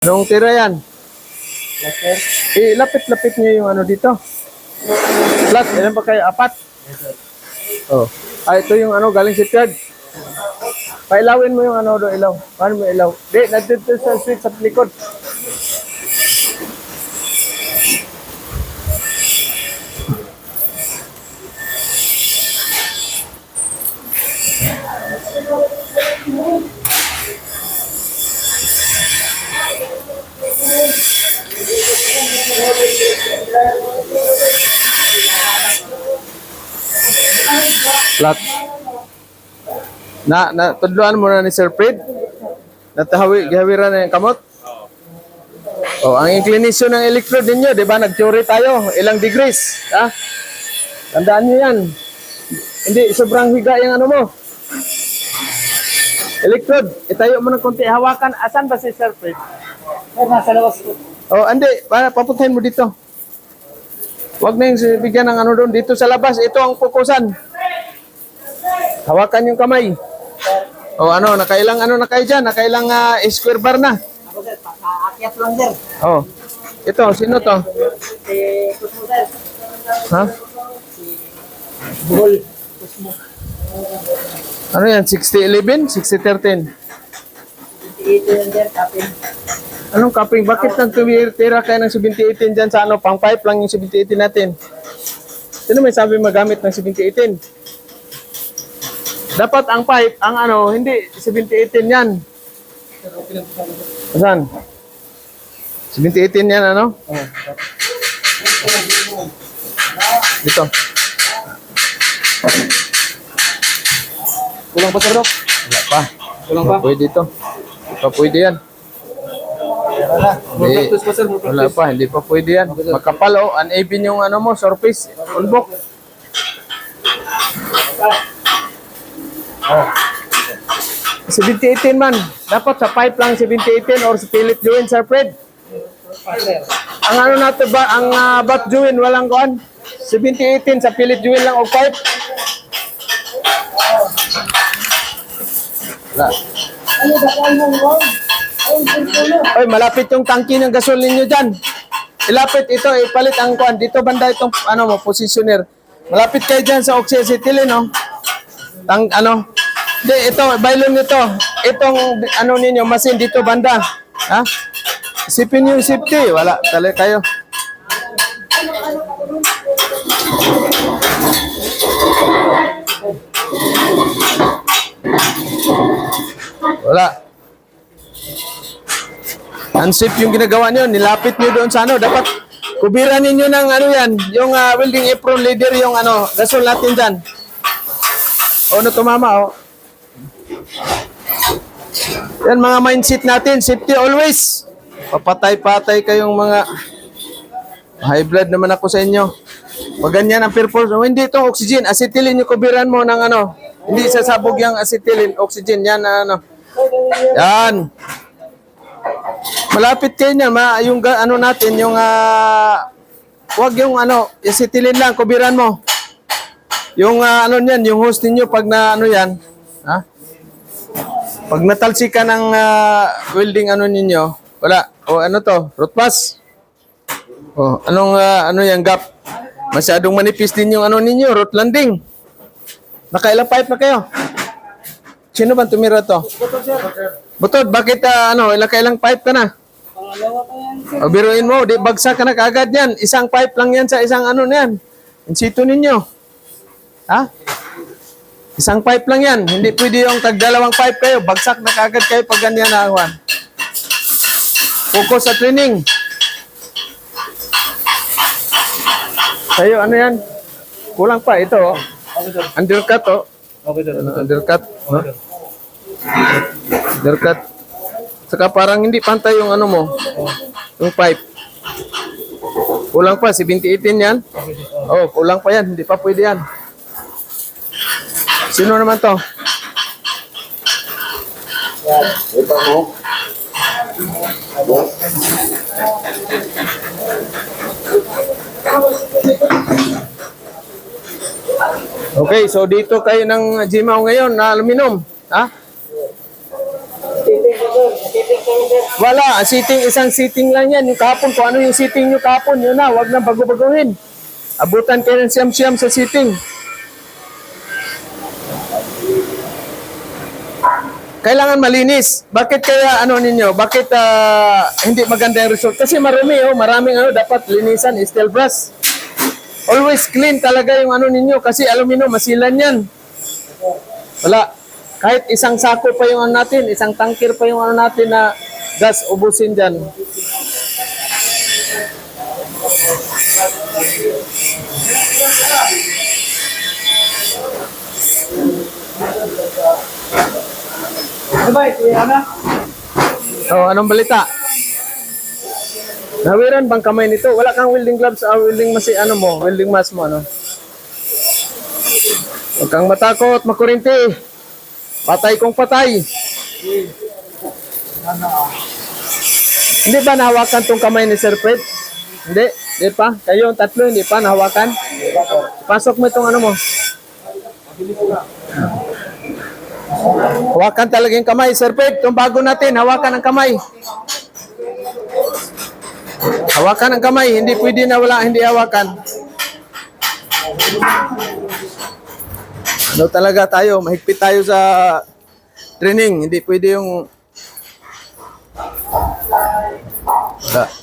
Anong tira yan? Lapit-lapit niyo yung ano dito. Flat, ilan ba kayo? Apat? Oh. Ito yung ano, galing si Third. Pailawin mo yung ano do, ilaw. Paano mo ilaw? Di, nandito sa switch sa likod. Flat. Tudloan mo na ni Sir Fred. Gahawiran na yung kamot. Oh, ang inclination ng electrode ninyo, di ba? Nag-theory tayo. Ilang degrees. Ha? Tandaan nyo yan. Hindi, sobrang higa yung ano mo. Electrode. Itayo mo ng konti. Hawakan. Asan ba si Sir Fred? Nasa labas ko. Oh, hindi. Papuntahin mo dito. Huwag na yung bigyan ng ano doon. Dito sa labas. Ito ang fokusan. Hawakan yung kamay. O ano, nakailang ano na kayo dyan? Nakailang square bar na. Ako sir, aakyat lang sir. Oh. Ito, sino to? Si Kusmo sir. Ha? Si Buhol. Kusmo. Ano yan? 60-11? 60-13? 28 yan sir, kapin. Anong cupping? Bakit nagtumitira kayo ng 70-18 dyan sa ano? Pang 5 lang yung 70-18 natin. Sino may sabi magamit ng 70-18? Dapat ang pipe, ang ano, hindi 70-18 yan. Saan? 70-18 yan, ano? Dito. Kulang pa sir, Dok? Wala pa. Kulang pa? Pwede ito. Hindi pa pwede yan. Wala. More Hindi, practice pa sir, more wala practice. pa, hindi pa pwede yan. Makapal o, uneven yung ano mo, surface, unbok. 70-18 man. Dapat sa pipe lang 70-18 or sa pilit join, Sir Fred. Ang ano natin ba, ang back join, walang kuan. 70-18 sa pilit join lang o pipe. Wala. Oy, malapit yung tangki ng gasol ninyo dyan. Ilapit ito, ipalit ang kuan. Dito banda itong ano mo, positioner. Malapit kayo dyan sa oxyacetylene, no? Ano? Hindi, ito, bailon nito. Itong ano ninyo, machine dito banda. Ha? Isipin yung safety. Wala, tali kayo. Wala. Unsafe yung ginagawa nyo. Nilapit nyo doon sa ano. Dapat kubiran ninyo ng ano yan. Yung welding apron leader yung ano. Gasol natin dyan. O, ano tumama, o. Yan mga mindset natin. Safety always. Papatay-patay kayong mga high blood naman ako sa inyo. Pag ganyan ang purpose. O, hindi itong oxygen. Acetylene yung kubiran mo ng ano. Hindi sasabog yung acetylene. Oxygen. Yan ano. Yan. Malapit kayo niyan. Yung ano natin. Yung wag yung ano. Acetylene lang. Kubiran mo. Yung ano niyan. Yung hose ninyo pag na ano yan. Ha? Pag natalsi ka ng welding ano ninyo, wala. O ano to? Root pass. O anong ano yung gap? Masyadong manipis din yung ano ninyo, root landing. Nakailang pipe na kayo? Sino ba tumira to? Butod sir. Butod, bakit ano, kailang pipe ka na? Pangalawa pa yan sir. O biruin mo, di bagsak ka na kaagad yan. Isang pipe lang yan sa isang ano na yan. In situ ninyo. Ha? Isang pipe lang yan. Hindi pwede yung tagdalawang pipe kayo. Bagsak na kagad kayo pag ganyan na Juan. Focus sa training. Sa'yo, ano yan? Kulang pa. Ito, oh. Okay sir. Undercut, oh. Okay sir. Undercut. No? Undercut. Saka parang hindi pantay yung ano mo. Yung pipe. Kulang pa. 70-18 yan. Oh, kulang pa yan. Hindi pa pwede yan. Sino naman to? Ito mo. Okay, so dito kayo ng Jimaw ngayon na aluminum. Ha? Titing ko sir. Titing ko sir. Wala, isang sitting lang yan. Yung kahapon, kung ano yung sitting nyo kahapon, yun na, wag na bago-baguhin. Abutan kayo ng siyam-siyam sa sitting. Kailangan malinis. Bakit kaya ano ninyo? Bakit hindi maganda yung result? Kasi marumi, oh, maraming ano, dapat linisan, steel brush. Always clean talaga yung ano ninyo kasi alam niyo masilan yan. Wala. Kahit isang sako pa yung ano natin, isang tangkir pa yung ano natin na gas ubusin dyan. Ano ba, kuya na? Oh, anong balita? Nawiran bang kamay nito? Wala kang welding gloves o welding welding mask mo, ano? Huwag kang matakot, makurinti. Patay kong patay. Hindi ba nahawakan tong kamay ni Sir Fred? Hindi? Hindi pa? Kayo, tatlo, hindi pa nahawakan? Pasok mo itong ano mo. Hawakan talaga yung kamay. Sir Fred, itong bago natin, hawakan ang kamay. Hawakan ang kamay. Hindi pwede na wala, hindi hawakan. Ano talaga tayo, mahigpit tayo sa training. Hindi pwede yung... Wala.